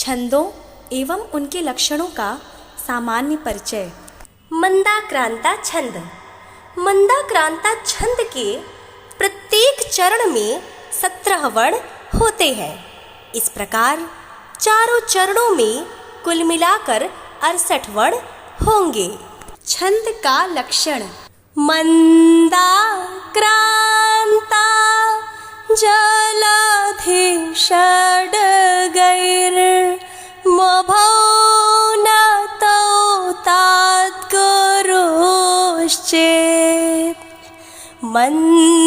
छंदों एवं उनके लक्षणों का सामान्य परिचय। मंदाक्रांता छंद। मंदाक्रांता छंद के प्रत्येक चरण में 17 वर्ण होते हैं। इस प्रकार चारों चरणों में कुल मिलाकर 68 वर्ण होंगे। छंद का लक्षण। मंदाक्रांता जलधि षड्गैर् मभौनतौ तात्गुरुश्चेत्। मंदाक्रांता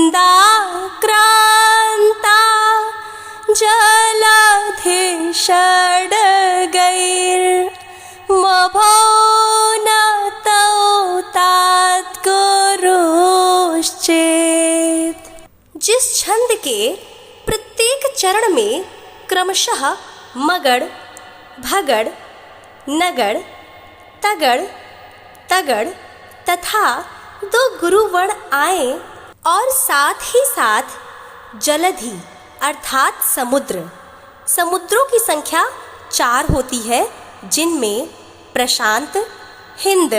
जलधि षड्गैर् मभौनतौ तात्गुरुश्चेत्। जिस छंद के प्रत्येक चरण में क्रमशः मगड़, भगड़, नगड़, तगड़, तगड़ तथा 2 गुरुवर्ण आए और साथ ही साथ जलधि अर्थात समुद्रों की संख्या 4 होती है, जिनमें प्रशांत, हिंद,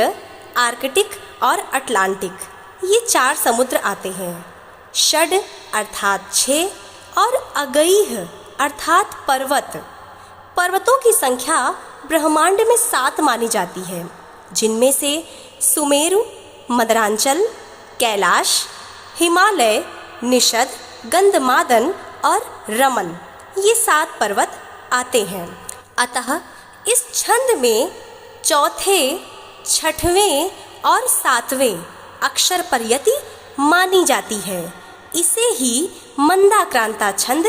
आर्कटिक और अटलांटिक ये 4 समुद्र आते हैं। षड अर्थात 6 और अगैः अर्थात पर्वतों की संख्या ब्रह्मांड में 7 मानी जाती है, जिनमें से सुमेरु, मदरांचल, कैलाश, हिमालय, निषद, गंधमादन और रमन ये 7 पर्वत आते हैं। अतः इस छंद में चौथे, छठवें और 7वें अक्षर पर यति मानी जाती है। इसे ही मंदाक्रांता छंद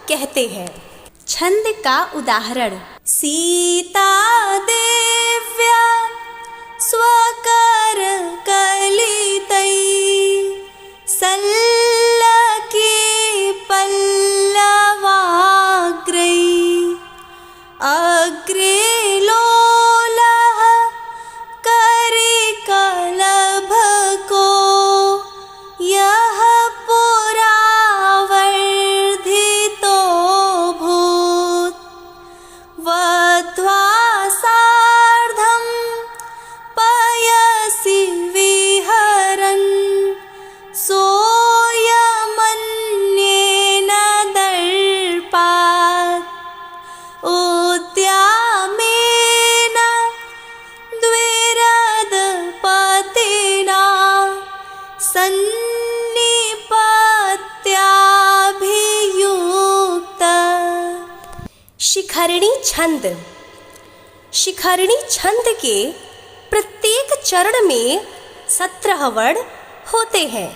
कहते हैं। छंद का उदाहरण। सीता देव्या स्वकर कलितै सल्लकी पल्लवाग्रै अग्रे लोलः करिकलभको यः पुरावर्धितो भूत्। वध्वा सार्धं पयसि विहरन् सोऽयमन्येन दर्पात्। उद्यामेन द्विरदपतिना सन्निपत्याभियुक्ता। शिखरिणी छंद। शिखरिणी छंद के प्रत्येक चरण में 17 वर्ण होते हैं।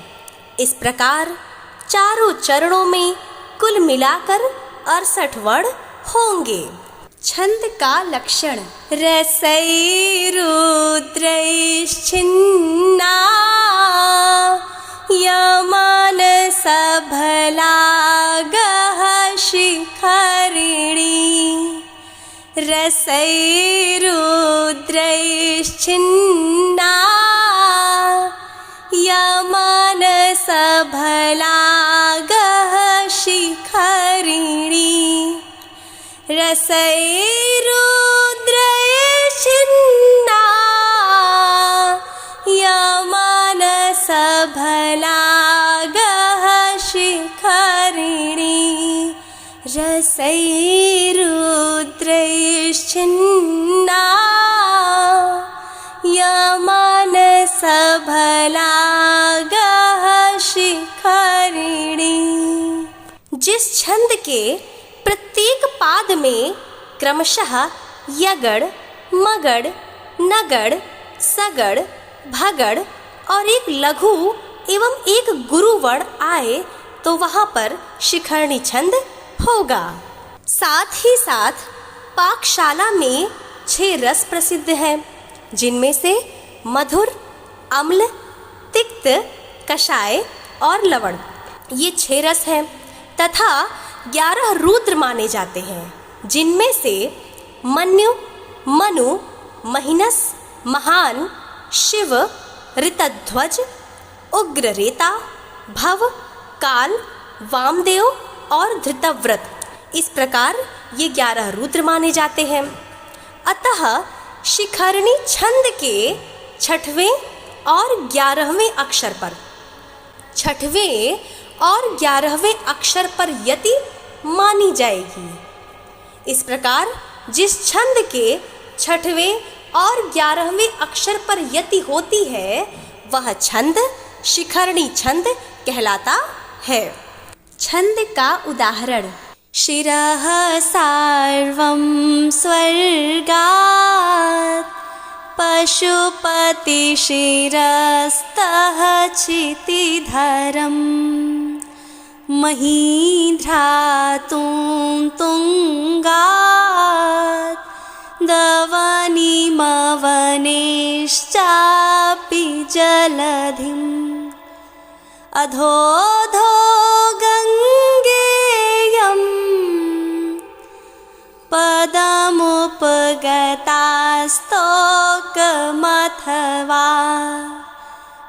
इस प्रकार चारों चरणों में कुल मिलाकर 68 वर्ण होंगे। छंद का लक्षण। रसैरुद्रैश्छिन्ना यमानसफलागः शिखरिणी। रसैरुद्रैश्छिन्ना यमानसफलागः शिखरिणी। रसैरुद्रैश्छिन्ना यमानसफलागः शिखरिणी। रसैरुद्रैश्छिन्ना यमानसफलागः शिखरिणी। जिस छंद के प्रत्येक पाद में क्रमशः यगड़, मगड़, नगड़, सगड़, भगड़ और एक लघु एवं एक गुरु वर्ण आए तो वहाँ पर शिखरिणी छंद होगा। साथ ही साथ पाकशाला में 6 रस प्रसिद्ध हैं, जिनमें से मधुर, अम्ल, तिक्त, कषाय और लवण ये 6 रस हैं तथा 11 रुद्र माने जाते हैं, जिनमें से मन्यु, मनु, महिनस, महान, शिव, ऋतध्वज, उग्ररेता, भव, काल, वामदेव और धृतव्रत। इस प्रकार ये 11 रुद्र माने जाते हैं। अतः शिखरणी छंद के 6वें और 11वें अक्षर पर 6वें और 11वें अक्षर पर यति मानी जाएगी। इस प्रकार जिस छंद के 6वें और 11वें अक्षर पर यति होती है वह छंद शिखरणी छंद कहलाता है। छंद का उदाहरण: शिरः सार्वं स्वर्गात् पशुपति शिरस्तः क्षितिधरम् महीध्रातुं तुङ्गात् दवनिमवनेश्चापि जलधिम् अधोऽधो गङ्गेयं पदमुपगतास्तोकमथवा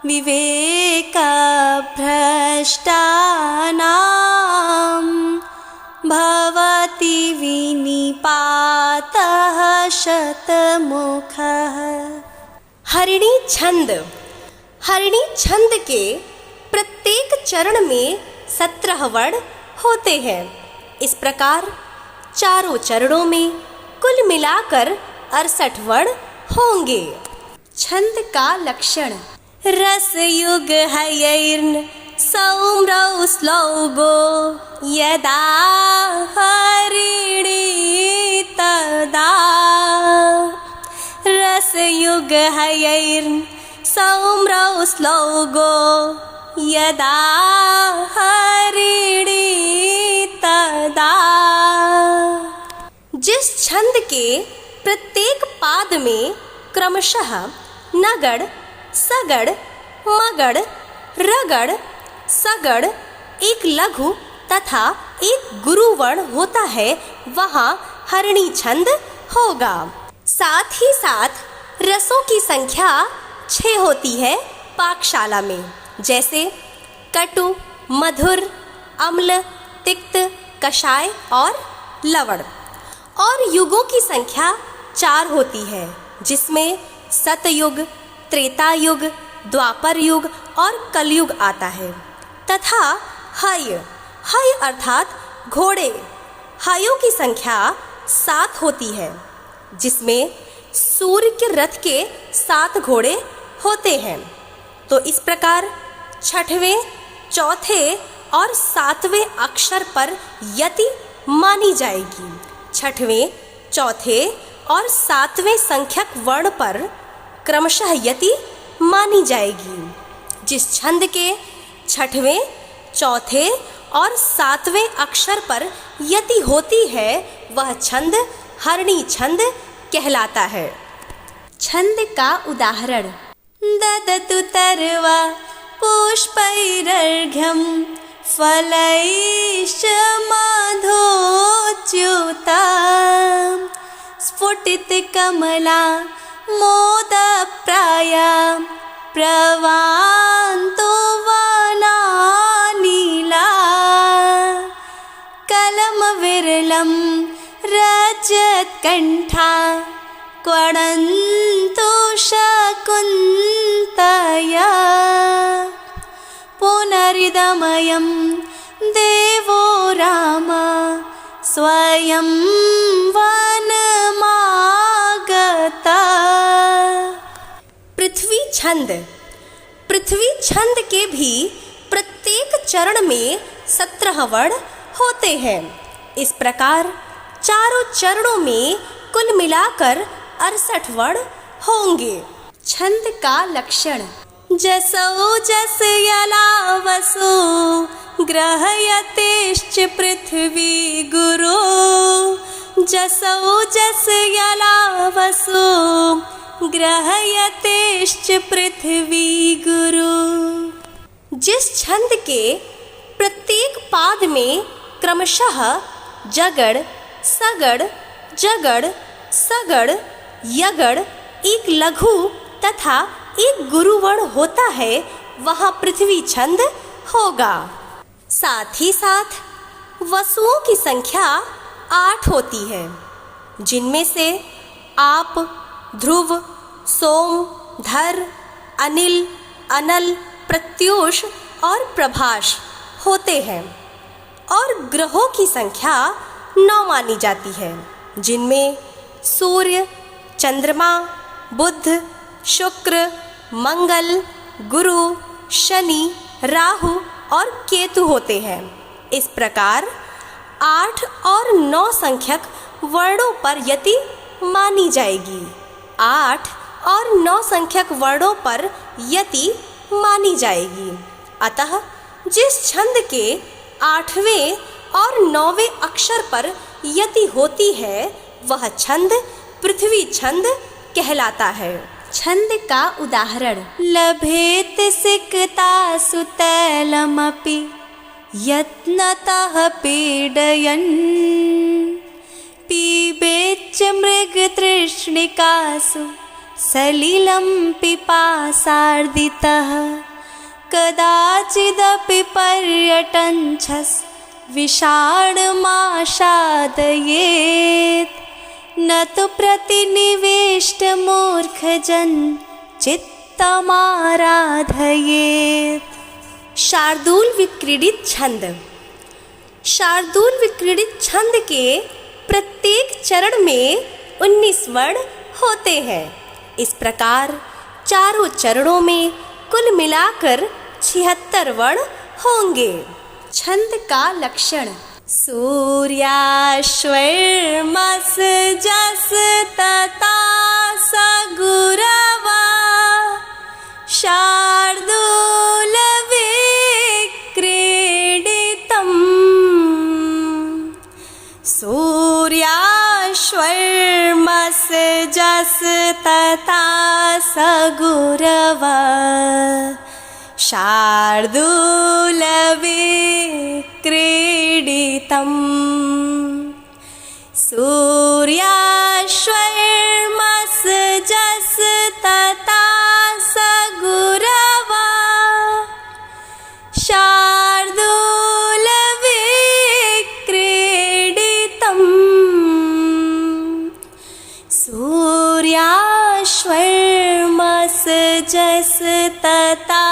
विवेकभ्रष्टानां भवति विनिपातः शतमुखः। हरिणी छंद के प्रत्येक चरण में 17 वर्ण होते हैं। इस प्रकार चारों चरणों में कुल मिलाकर 68 वर्ण होंगे। छंद का लक्षण: रसयुग हयैर्न सौम्रौ श्लौगो यदा हरिणी तदा। रसयुग हयैर्न सौम्रौ श्लौगो यदा हरिणी तदा। जिस छंद के प्रत्येक पाद में क्रमशः नगड़, सगड़, मगड़, रगड़, सगड़, एक लघु तथा एक गुरु वर्ण होता है वहाँ हरिणी छंद होगा। साथ ही साथ रसों की संख्या 6 होती है पाकशाला में, जैसे कटु, मधुर, अम्ल, तिक्त, कषाय और लवण। और युगों की संख्या 4 होती है, जिसमें सतयुग, त्रेता युग, द्वापर युग और कलयुग आता है। तथा हय अर्थात घोड़े, हयों की संख्या 7 होती है, जिसमें सूर्य के रथ के 7 घोड़े होते हैं। तो इस प्रकार 6वें, 4थे और 7वें अक्षर पर यति मानी जाएगी। 6वें, 4थे और 7वें संख्यक वर्ण पर क्रमशः यति मानी जाएगी। जिस छंद के 6वें, 4थे और 7वें अक्षर पर यति होती है वह छंद हरिणी छंद कहलाता है। छंद का उदाहरण: ददतु तर्वा पुष्पैरर्घ्यं फलैश्च मधुच्युता स्फुटितकमला मोदप्राया प्रवान्तो वनानीला कलमविरलं रजत्कण्ठा क्वणन्तु शकुन्तया पुनरिदमयं देवो राम स्वयं वनमागता। पृथ्वी छंद के भी प्रत्येक चरण में 17 वर्ण होते हैं। इस प्रकार चारों चरणों में कुल मिलाकर 68 वर्ण होंगे। छंद का लक्षण: जसौ जस यलावसु ग्रहयतेश्च पृथ्वी गुरु। जसौ जस यलावसु ग्रहयतेश्च पृथ्वी गुरु। जिस छंद के प्रत्येक पाद में क्रमशः जगड़, सगड़, जगड़, सगड़, यगड़, एक लघु तथा एक गुरुवर्ण होता है वहाँ पृथ्वी छंद होगा। साथ ही साथ वसुओं की संख्या 8 होती है, जिनमें से आप, ध्रुव, सोम, धर, अनिल, अनल, प्रत्यूष और प्रभाष होते हैं। और ग्रहों की संख्या 9 मानी जाती है, जिनमें सूर्य, चंद्रमा, बुध, शुक्र, मंगल, गुरु, शनि, राहु और केतु होते हैं। इस प्रकार 8 और 9 संख्यक वर्णों पर यति मानी जाएगी। 8 और 9 संख्यक वर्णों पर यति मानी जाएगी। अतः जिस छंद के 8वें और 9वें अक्षर पर यति होती है, वह छंद पृथ्वी छंद कहलाता है। छंद का उदाहरण: लभेत सिकता सुतैलमपि यत्नतः पीडयन्, पीबेच्च मृगतृष्णिकासु सलिलं पिपासार्दितः, कदाचिदपि पर्यटञ्छस् विषाणमाशादयेत्, न तु प्रतिनिवेष्टमूर्खजन् चित्तमाराधयेत्। शार्दूल विक्रीडित छंद। शार्दूल विक्रीडित छंद के प्रत्येक चरण में 19 वर्ण होते हैं। इस प्रकार चारों चरणों में कुल मिलाकर 76 वर्ण होंगे। छंद का लक्षण: सूर्याश्वर्मस जस तता सगुरवा, शार्दूल विक्रीडितम्। सूर्याश्वर्मस जस तता सगुरवा, शार्दूल विक्रीडितम्। सूर्याश्वर्मस जस तता सगुरवा, शार्दूल विक्रीडितम्। सूर्याश्वर्मस जस तता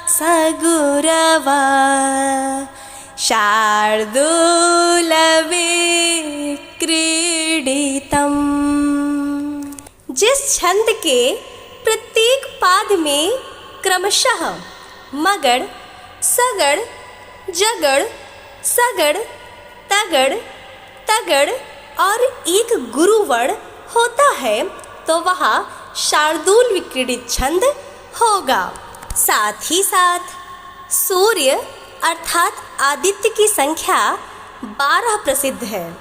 सगुरवा, शार्दूल विक्रीडितम्। जिस छंद के प्रत्येक पाद में क्रमशः मगड़, सगड़, जगड़, सगड़, तगड़, तगड़ और एक गुरु वर्ण होता है, तो वहाँ शार्दूल विक्रीडित छंद होगा। साथ ही साथ सूर्य अर्थात आदित्य की संख्या 12 प्रसिद्ध है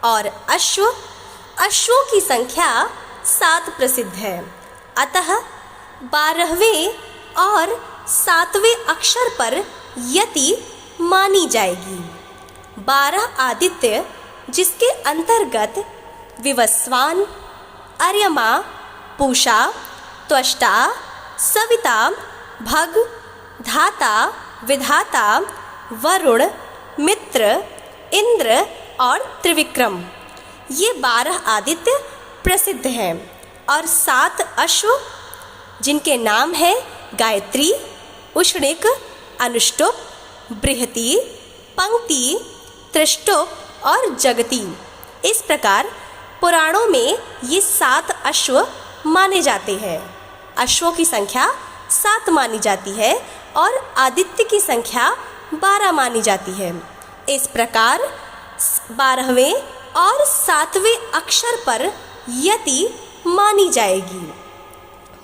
और अश्वों की संख्या 7 प्रसिद्ध है। अतः 12वें और 7वें अक्षर पर यति मानी जाएगी। 12 आदित्य, जिसके अंतर्गत विवस्वान, अर्यमा, पूषा, त्वष्टा, सविता, भग, धाता, विधाता, वरुण, मित्र, इंद्र और त्रिविक्रम, ये 12 आदित्य प्रसिद्ध हैं। और 7 अश्व, जिनके नाम हैं गायत्री, उष्णिक, अनुष्टुप, बृहति, पंक्ति, त्रिष्टुप और जगती। इस प्रकार पुराणों में ये 7 अश्व माने जाते हैं। अश्वों की संख्या 7 मानी जाती है और आदित्य की संख्या 12 मानी जाती है। इस प्रकार 12वें और 7वें अक्षर पर यति मानी जाएगी।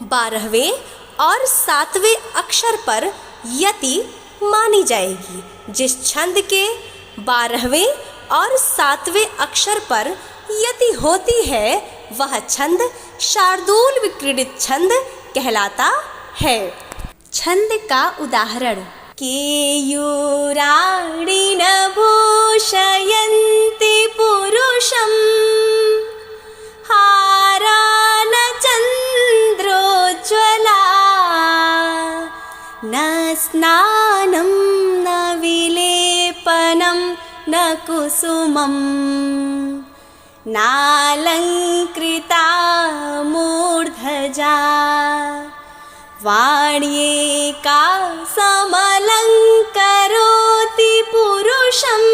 12वें और 7वें अक्षर पर यति मानी जाएगी। जिस छंद के 12वें और 7वें अक्षर पर यति होती है, वह छंद शार्दूल विक्रीडित छंद कहलाता है। छंद का उदाहरण: केयूराणि न भूषयन्ति पुरुषं, हारा न चन्द्रोज्ज्वला, न स्नानं न विलेपनं न कुसुमम् नालङ्कृता मूर्धजा वाण्येका समलङ्करोति पुरुषम्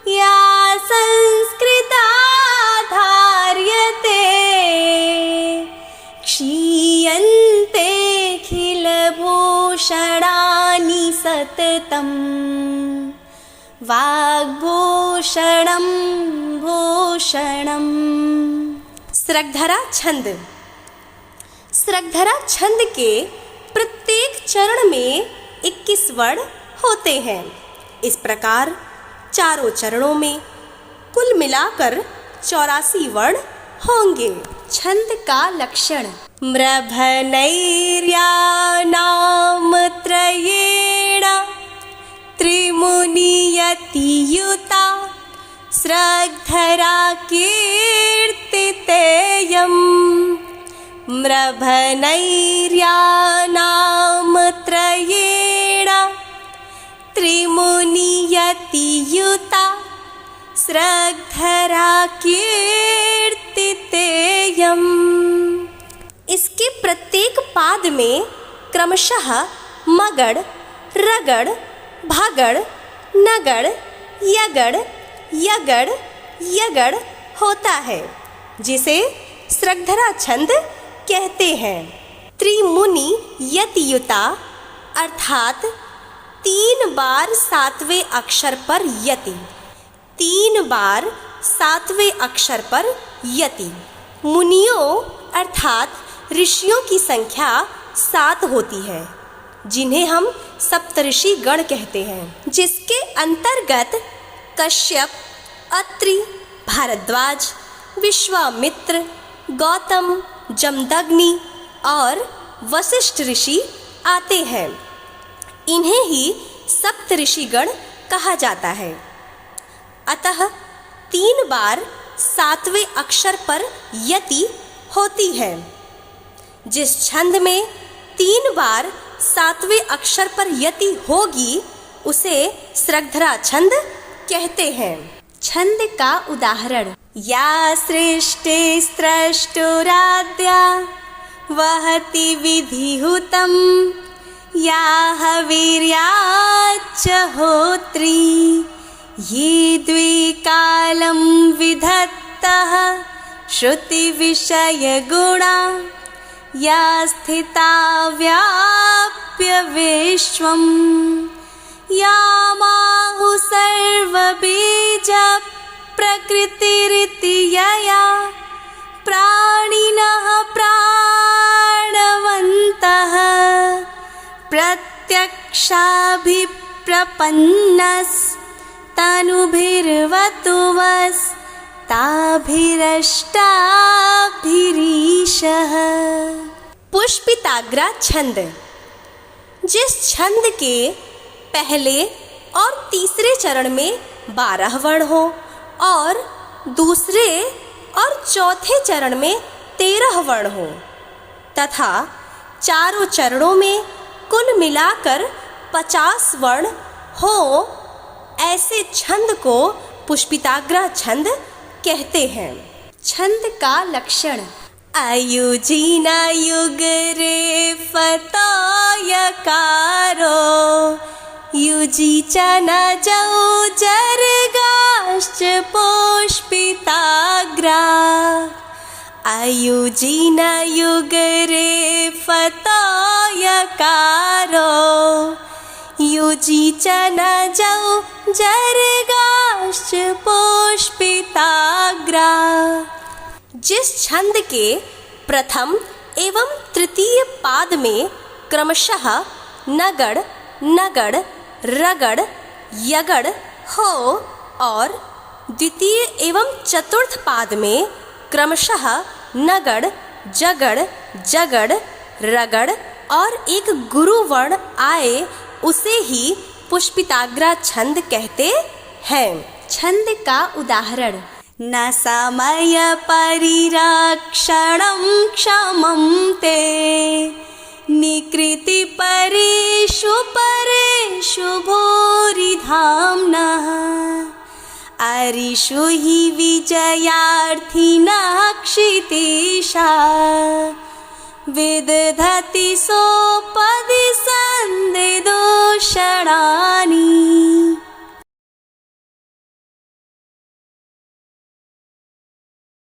या संस्कृता धार्यते क्षीयन्तेऽखिलभूषणानि सततं वाग्भूषणं भूषणम्। स्रग्धरा छंद। स्रग्धरा छंद के प्रत्येक चरण में 21 वर्ण होते हैं। इस प्रकार चारों चरणों में कुल मिलाकर 84 वर्ण होंगे। छंद का लक्षण। म्रभनैर्यानामत्रयेण त्रिमुनियतियुता स्रग्धरा कीर्तितेयम्। म्रभनैर्यानामत्रयेण त्रिमुनियतियुता स्रग्धरा कीर्तितेयम्। इसके प्रत्येक पाद में क्रमशः मगड़, रगड़, भगड़, नगड़, यगड़, यगड़, यगड़ होता है, जिसे स्रग्धरा छंद कहते हैं। त्रिमुनि यतियुता अर्थात 3 बार 7वें अक्षर पर यति, 3 बार 7वें अक्षर पर यति। मुनियों अर्थात ऋषियों की संख्या 7 होती है, जिन्हें हम सप्तऋषि गण कहते हैं, जिसके अंतर्गत कश्यप, अत्रि, भारद्वाज, विश्वामित्र, गौतम, जमदग्नि और वशिष्ठ ऋषि आते हैं। इन्हें ही सप्तऋषि गण कहा जाता है। अतः 3 बार 7वें अक्षर पर यति होती है। जिस छंद में 3 बार 7वें अक्षर पर यति होगी उसे स्रग्धरा छंद कहते हैं। छंद का उदाहरण। या सृष्टि स्रष्टुराद्या वहति विधिहुतं या हवीर्याच्च होत्री ये द्विकालं विधत्तः श्रुतिविषयगुणा या स्थिता व्याप्य विश्वं या माहु सर्वबीज प्रकृतिरिति यया प्राणिनः प्राणवन्तः प्रत्यक्षाभिप्रपन्नस्तनुभिर्वतु वस्ताभिरष्टाभिरीशः। पुष्पिताग्रा छंद। जिस छंद के पहले और तीसरे चरण में 12 वर्ण हो और दूसरे और चौथे चरण में 13 वर्ण हो तथा चारों चरणों में कुल मिलाकर 50 वर्ण हो, ऐसे छंद को पुष्पिताग्रा छंद कहते हैं। छंद का लक्षण। आयुजीना युग रे फतोयकारो युजी चना जौ जर्गाश्च पुष्पिताग्रा। आयुजीना युग रे फतोयकारो युजी चना जौ जर्गाश्च पुष्पिताग्रा। जिस छंद के प्रथम एवं तृतीय पाद में क्रमशः नगड़, नगड़, रगड़, यगड़ हो और द्वितीय एवं चतुर्थ पाद में क्रमशः नगड़, जगड़, जगड़, रगड़ और एक गुरु वर्ण आए, उसे ही पुष्पिताग्रा छंद कहते हैं। छंद का उदाहरण। न समय परिरक्षणं क्षमं ते निकृति परेषु परेषु भूरिधाम्नः आदिषु हि विजयार्थिनः क्षितीशा विदधति सोपदि सन्धिदूषणा